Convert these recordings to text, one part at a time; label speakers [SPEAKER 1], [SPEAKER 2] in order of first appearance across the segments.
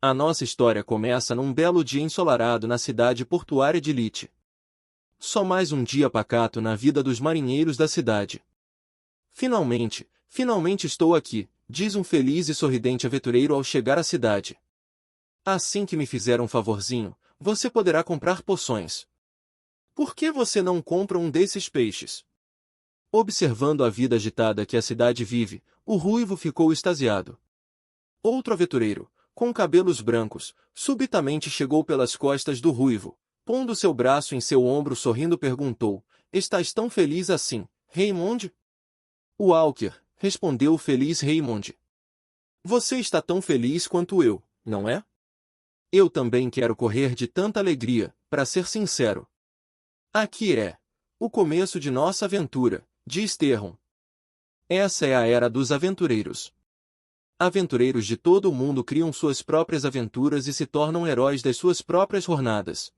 [SPEAKER 1] A nossa história começa num belo dia ensolarado na cidade portuária de Lite. Só mais um dia pacato na vida dos marinheiros da cidade. Finalmente estou aqui, diz um feliz e sorridente aventureiro ao chegar à cidade. Assim que me fizer um favorzinho, você poderá comprar poções. Por que você não compra um desses peixes? Observando a vida agitada que a cidade vive, o ruivo ficou extasiado. Outro aventureiro, com cabelos brancos, subitamente chegou pelas costas do ruivo, pondo seu braço em seu ombro sorrindo perguntou, estás tão feliz assim, Raymond? Walker, respondeu o feliz Raymond. Você está tão feliz quanto eu, não é? Eu também quero correr de tanta alegria, para ser sincero. Aqui é o começo de nossa aventura, diz Terron. Essa é a era dos aventureiros. Aventureiros de todo o mundo criam suas próprias aventuras e se tornam heróis das suas próprias jornadas.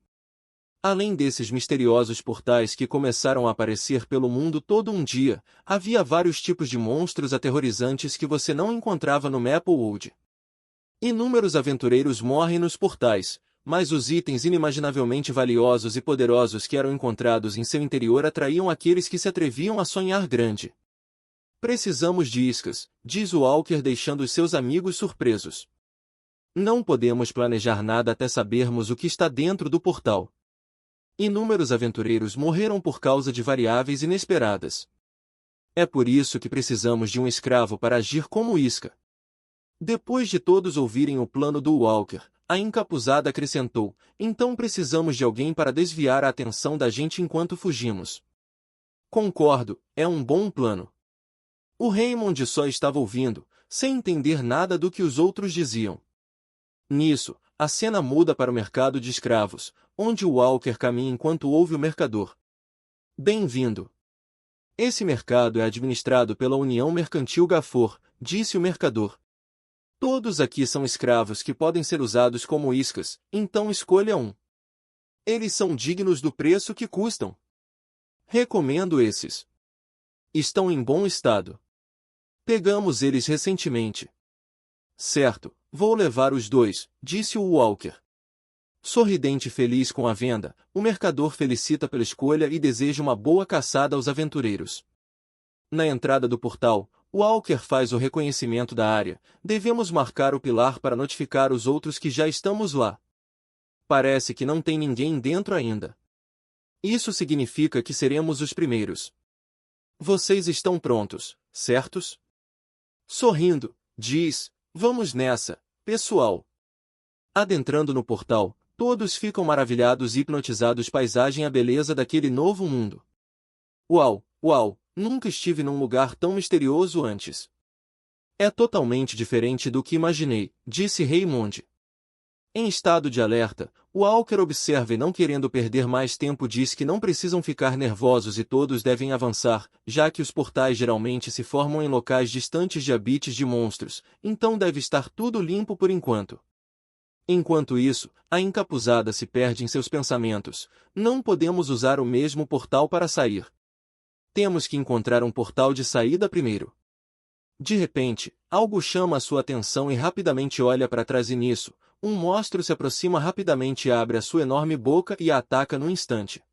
[SPEAKER 1] Além desses misteriosos portais que começaram a aparecer pelo mundo todo um dia, havia vários tipos de monstros aterrorizantes que você não encontrava no Maplewood. Inúmeros aventureiros morrem nos portais, mas os itens inimaginavelmente valiosos e poderosos que eram encontrados em seu interior atraíam aqueles que se atreviam a sonhar grande. Precisamos de iscas, diz Walker deixando os seus amigos surpresos. Não podemos planejar nada até sabermos o que está dentro do portal. Inúmeros aventureiros morreram por causa de variáveis inesperadas. É por isso que precisamos de um escravo para agir como isca. Depois de todos ouvirem o plano do Walker, a encapuzada acrescentou, então precisamos de alguém para desviar a atenção da gente enquanto fugimos. Concordo, é um bom plano. O Raymond só estava ouvindo, sem entender nada do que os outros diziam. Nisso, a cena muda para o mercado de escravos, onde o Walker caminha enquanto ouve o mercador. Bem-vindo. Esse mercado é administrado pela União Mercantil Gafor, disse o mercador. Todos aqui são escravos que podem ser usados como iscas, então escolha um. Eles são dignos do preço que custam. Recomendo esses. Estão em bom estado. Pegamos eles recentemente. Certo, vou levar os dois, disse o Walker. Sorridente e feliz com a venda, o mercador felicita pela escolha e deseja uma boa caçada aos aventureiros. Na entrada do portal, Walker faz o reconhecimento da área. Devemos marcar o pilar para notificar os outros que já estamos lá. Parece que não tem ninguém dentro ainda. Isso significa que seremos os primeiros. Vocês estão prontos, certos? Sorrindo, diz, vamos nessa, pessoal. Adentrando no portal, todos ficam maravilhados e hipnotizados paisagem a beleza daquele novo mundo. Uau, nunca estive num lugar tão misterioso antes. É totalmente diferente do que imaginei, disse Raymond. Em estado de alerta, Walker observa e não querendo perder mais tempo diz que não precisam ficar nervosos e todos devem avançar, já que os portais geralmente se formam em locais distantes de habites de monstros, então deve estar tudo limpo por enquanto. Enquanto isso, a encapuzada se perde em seus pensamentos. Não podemos usar o mesmo portal para sair. Temos que encontrar um portal de saída primeiro. De repente, algo chama a sua atenção e rapidamente olha para trás e nisso, um monstro se aproxima rapidamente e abre a sua enorme boca e a ataca num instante.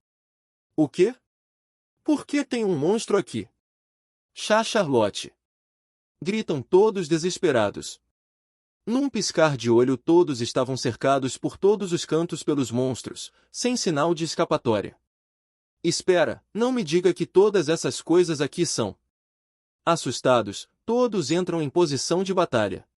[SPEAKER 1] O quê? Por que tem um monstro aqui? Charlotte! Gritam todos desesperados. Num piscar de olho todos estavam cercados por todos os cantos pelos monstros, sem sinal de escapatória. Espera, não me diga que todas essas coisas aqui são. Assustados, todos entram em posição de batalha.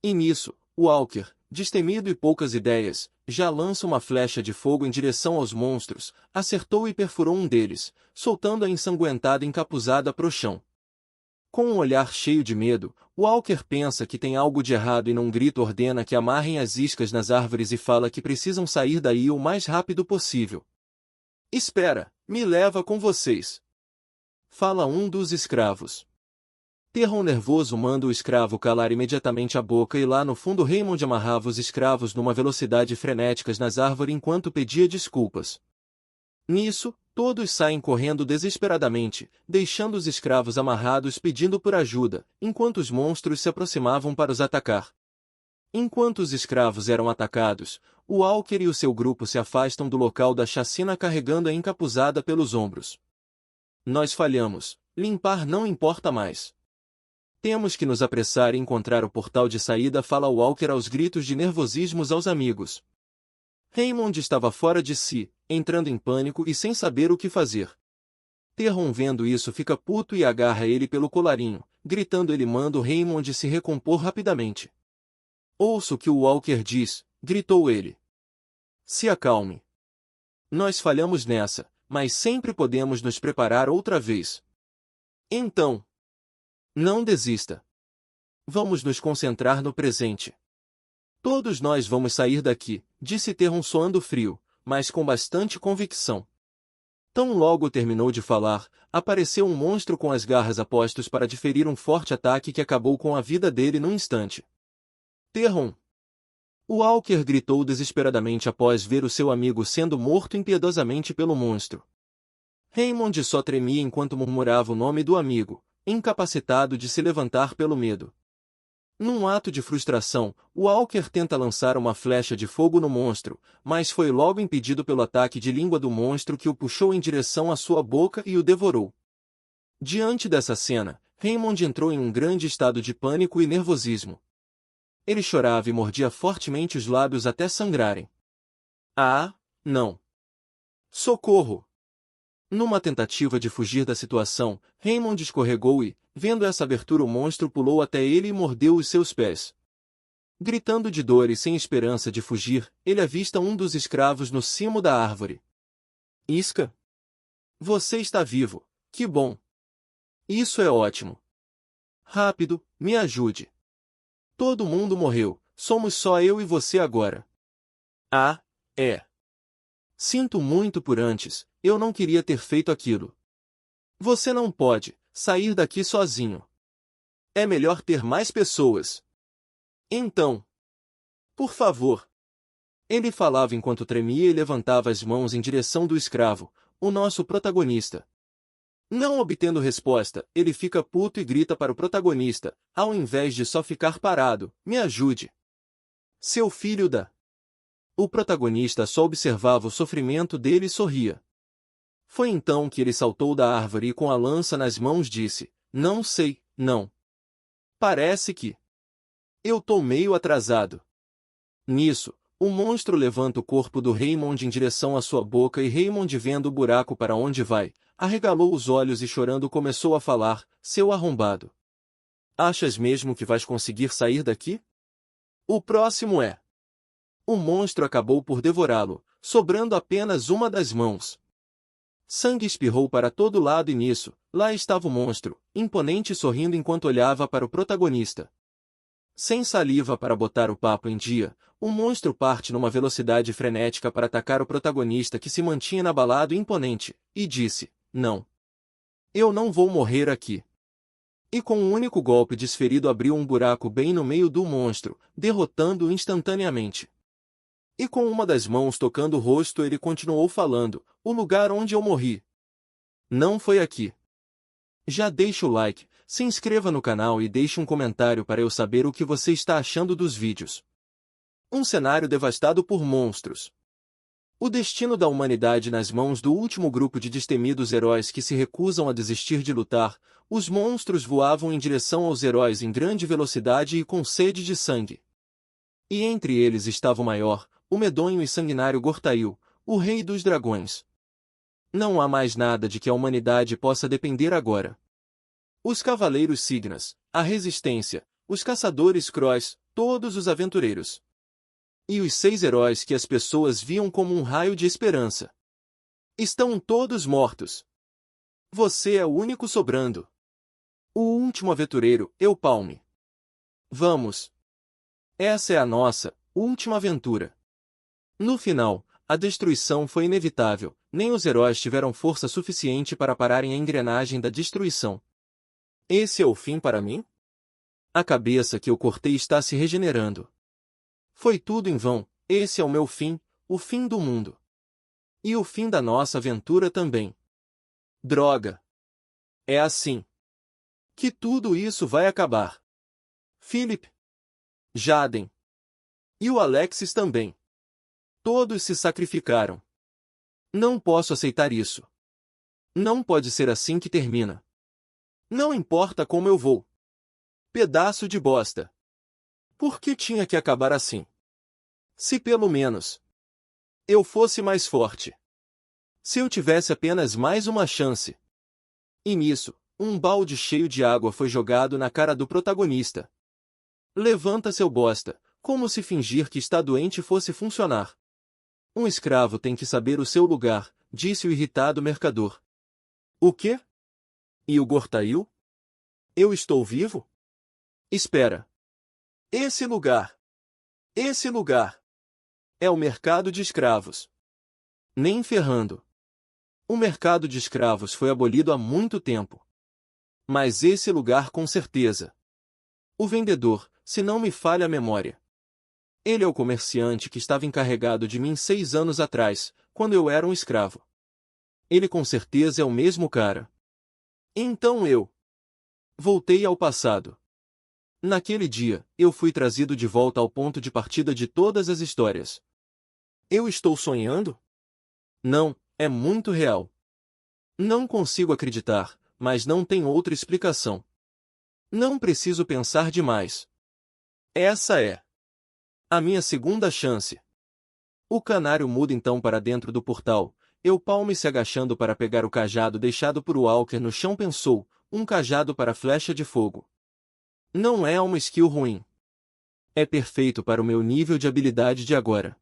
[SPEAKER 1] E nisso, Walker, destemido e poucas ideias, já lança uma flecha de fogo em direção aos monstros, acertou e perfurou um deles, soltando a ensanguentada encapuzada pro chão. Com um olhar cheio de medo, Walker pensa que tem algo de errado e num grito ordena que amarrem as iscas nas árvores e fala que precisam sair daí o mais rápido possível. Espera, me leva com vocês. Fala um dos escravos. Terron nervoso manda o escravo calar imediatamente a boca e lá no fundo Raymond amarrava os escravos numa velocidade frenética nas árvores enquanto pedia desculpas. Nisso, todos saem correndo desesperadamente, deixando os escravos amarrados pedindo por ajuda, enquanto os monstros se aproximavam para os atacar. Enquanto os escravos eram atacados, o Walker e o seu grupo se afastam do local da chacina carregando a encapuzada pelos ombros. Nós falhamos. Limpar não importa mais. Temos que nos apressar e encontrar o portal de saída, fala Walker aos gritos de nervosismo aos amigos. Raymond estava fora de si, entrando em pânico e sem saber o que fazer. Terron, vendo isso, fica puto e agarra ele pelo colarinho, gritando. Ele manda o Raymond se recompor rapidamente. Ouço o que o Walker diz, gritou ele. Se acalme. Nós falhamos nessa, mas sempre podemos nos preparar outra vez. Então, não desista. Vamos nos concentrar no presente. Todos nós vamos sair daqui, disse Terron soando frio, mas com bastante convicção. Tão logo terminou de falar, apareceu um monstro com as garras a postos para deferir um forte ataque que acabou com a vida dele num instante. Terron! O Walker gritou desesperadamente após ver o seu amigo sendo morto impiedosamente pelo monstro. Raymond só tremia enquanto murmurava o nome do amigo, incapacitado de se levantar pelo medo. Num ato de frustração, Walker tenta lançar uma flecha de fogo no monstro, mas foi logo impedido pelo ataque de língua do monstro, que o puxou em direção à sua boca e o devorou. Diante dessa cena, Raymond entrou em um grande estado de pânico e nervosismo. Ele chorava e mordia fortemente os lábios até sangrarem. Ah, não! Socorro! Numa tentativa de fugir da situação, Raymond escorregou e, vendo essa abertura, o monstro pulou até ele e mordeu os seus pés. Gritando de dor e sem esperança de fugir, ele avista um dos escravos no cimo da árvore. Isca? Você está vivo, que bom! Isso é ótimo! Rápido, me ajude! Todo mundo morreu, somos só eu e você agora. Ah, é. Sinto muito por antes, eu não queria ter feito aquilo. Você não pode sair daqui sozinho. É melhor ter mais pessoas. Então, por favor. Ele falava enquanto tremia e levantava as mãos em direção do escravo, o nosso protagonista. Não obtendo resposta, ele fica puto e grita para o protagonista, ao invés de só ficar parado: me ajude. Seu filho da... O protagonista só observava o sofrimento dele e sorria. Foi então que ele saltou da árvore e com a lança nas mãos disse: não sei, não. Parece que... eu tô meio atrasado. Nisso, o monstro levanta o corpo do Raymond em direção à sua boca e Raymond, vendo o buraco para onde vai, arregalou os olhos e chorando começou a falar: seu arrombado. Achas mesmo que vais conseguir sair daqui? O próximo é... O monstro acabou por devorá-lo, sobrando apenas uma das mãos. Sangue espirrou para todo lado e nisso, lá estava o monstro, imponente e sorrindo enquanto olhava para o protagonista. Sem saliva para botar o papo em dia, o monstro parte numa velocidade frenética para atacar o protagonista, que se mantinha inabalado e imponente, e disse: não. Eu não vou morrer aqui. E com um único golpe desferido abriu um buraco bem no meio do monstro, derrotando-o instantaneamente. E com uma das mãos tocando o rosto ele continuou falando: o lugar onde eu morri. Não foi aqui. Já deixa o like, se inscreva no canal e deixe um comentário para eu saber o que você está achando dos vídeos. Um cenário devastado por monstros. O destino da humanidade nas mãos do último grupo de destemidos heróis que se recusam a desistir de lutar, os monstros voavam em direção aos heróis em grande velocidade e com sede de sangue. E entre eles estava o maior, o medonho e sanguinário Gortail, o rei dos dragões. Não há mais nada de que a humanidade possa depender agora. Os cavaleiros Signas, a resistência, os caçadores Cross, todos os aventureiros. E os 6 heróis que as pessoas viam como um raio de esperança. Estão todos mortos. Você é o único sobrando. O último aventureiro, Eupalme. Vamos. Essa é a nossa última aventura. No final, a destruição foi inevitável, nem os heróis tiveram força suficiente para pararem a engrenagem da destruição. Esse é o fim para mim? A cabeça que eu cortei está se regenerando. Foi tudo em vão, esse é o meu fim, o fim do mundo. E o fim da nossa aventura também. Droga! É assim que tudo isso vai acabar. Philip. Jaden. E o Alexis também. Todos se sacrificaram. Não posso aceitar isso. Não pode ser assim que termina. Não importa como eu vou. Pedaço de bosta. Por que tinha que acabar assim? Se pelo menos eu fosse mais forte. Se eu tivesse apenas mais uma chance. E nisso, um balde cheio de água foi jogado na cara do protagonista. Levanta, seu bosta, como se fingir que está doente fosse funcionar. Um escravo tem que saber o seu lugar, disse o irritado mercador. O quê? E o Gortail? Eu estou vivo? Espera. Esse lugar. Esse lugar. É o mercado de escravos. Nem ferrando. O mercado de escravos foi abolido há muito tempo. Mas esse lugar com certeza. O vendedor, se não me falha a memória. Ele é o comerciante que estava encarregado de mim 6 anos atrás, quando eu era um escravo. Ele com certeza é o mesmo cara. Então eu voltei ao passado. Naquele dia, eu fui trazido de volta ao ponto de partida de todas as histórias. Eu estou sonhando? Não, é muito real. Não consigo acreditar, mas não tem outra explicação. Não preciso pensar demais. Essa é a minha segunda chance. O canário muda então para dentro do portal. Palme se agachando para pegar o cajado deixado por Walker no chão pensou, um cajado para flecha de fogo. Não é uma skill ruim. É perfeito para o meu nível de habilidade de agora.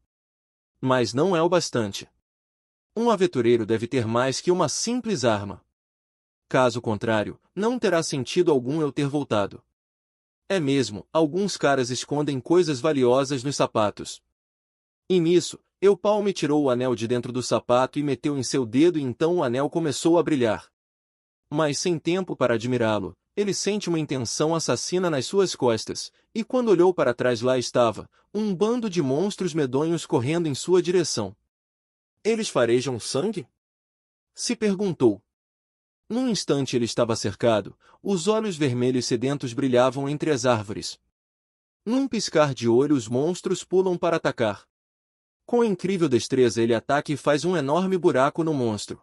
[SPEAKER 1] Mas não é o bastante. Um aventureiro deve ter mais que uma simples arma. Caso contrário, não terá sentido algum eu ter voltado. É mesmo, alguns caras escondem coisas valiosas nos sapatos. E nisso, Palme tirou o anel de dentro do sapato e meteu em seu dedo e então o anel começou a brilhar. Mas sem tempo para admirá-lo, ele sente uma intenção assassina nas suas costas, e quando olhou para trás lá estava, um bando de monstros medonhos correndo em sua direção. Eles farejam sangue? Se perguntou. Num instante ele estava cercado, os olhos vermelhos sedentos brilhavam entre as árvores. Num piscar de olho os monstros pulam para atacar. Com incrível destreza ele ataca e faz um enorme buraco no monstro.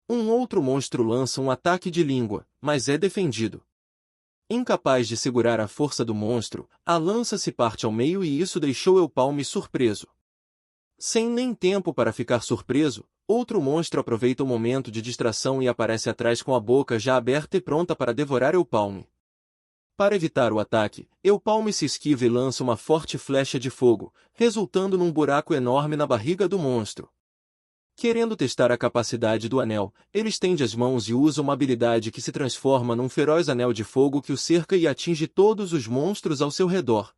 [SPEAKER 1] Um outro monstro lança um ataque de língua, mas é defendido. Incapaz de segurar a força do monstro, a lança se parte ao meio e isso deixou Palme surpreso. Sem nem tempo para ficar surpreso, outro monstro aproveita o momento de distração e aparece atrás com a boca já aberta e pronta para devorar Palme. Para evitar o ataque, Palme se esquiva e lança uma forte flecha de fogo, resultando num buraco enorme na barriga do monstro. Querendo testar a capacidade do anel, ele estende as mãos e usa uma habilidade que se transforma num feroz anel de fogo que o cerca e atinge todos os monstros ao seu redor.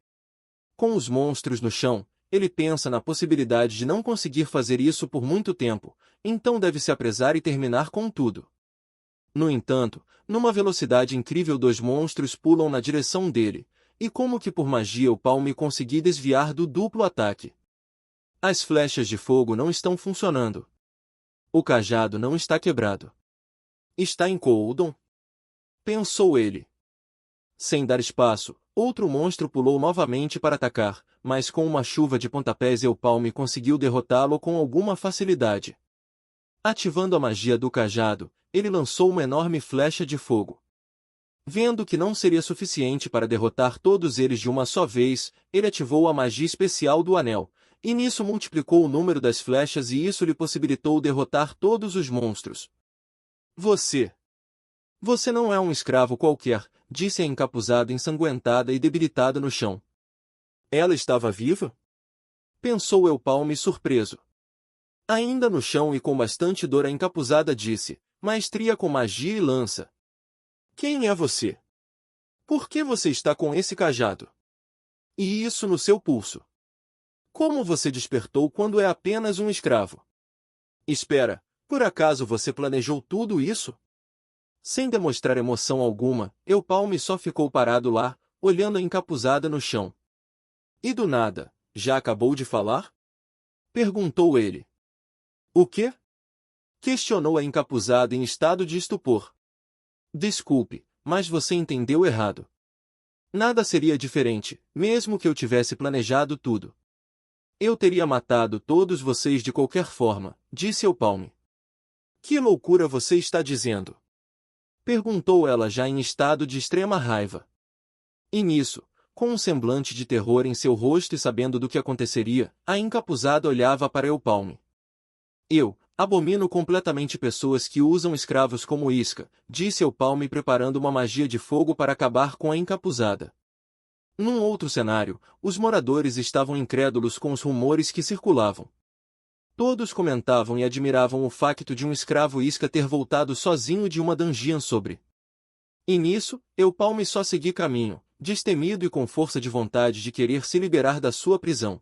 [SPEAKER 1] Com os monstros no chão, ele pensa na possibilidade de não conseguir fazer isso por muito tempo, então deve se apressar e terminar com tudo. No entanto, numa velocidade incrível 2 monstros pulam na direção dele, e como que por magia Palme conseguiu desviar do duplo ataque. As flechas de fogo não estão funcionando. O cajado não está quebrado. Está em cooldown? Pensou ele. Sem dar espaço, outro monstro pulou novamente para atacar, mas com uma chuva de pontapés Palme conseguiu derrotá-lo com alguma facilidade. Ativando a magia do cajado, ele lançou uma enorme flecha de fogo. Vendo que não seria suficiente para derrotar todos eles de uma só vez, ele ativou a magia especial do anel, e nisso multiplicou o número das flechas e isso lhe possibilitou derrotar todos os monstros. Você não é um escravo qualquer, disse a encapuzada ensanguentada e debilitada no chão. Ela estava viva? Pensou Palme surpreso. Ainda no chão e com bastante dor a encapuzada disse, maestria com magia e lança. Quem é você? Por que você está com esse cajado? E isso no seu pulso? Como você despertou quando é apenas um escravo? Espera, por acaso você planejou tudo isso? Sem demonstrar emoção alguma, Palme só ficou parado lá, olhando a encapuzada no chão. E do nada, já acabou de falar? Perguntou ele. O quê? Questionou a encapuzada em estado de estupor. Desculpe, mas você entendeu errado. Nada seria diferente, mesmo que eu tivesse planejado tudo. Eu teria matado todos vocês de qualquer forma, disse Eupalme. Que loucura você está dizendo? Perguntou ela já em estado de extrema raiva. E nisso, com um semblante de terror em seu rosto e sabendo do que aconteceria, a encapuzada olhava para Eupalme. Eu abomino completamente pessoas que usam escravos como isca, disse Eupalme preparando uma magia de fogo para acabar com a encapuzada. Num outro cenário, os moradores estavam incrédulos com os rumores que circulavam. Todos comentavam e admiravam o facto de um escravo isca ter voltado sozinho de uma dungeon sobre. E nisso, Eupalme só segui caminho, destemido e com força de vontade de querer se liberar da sua prisão.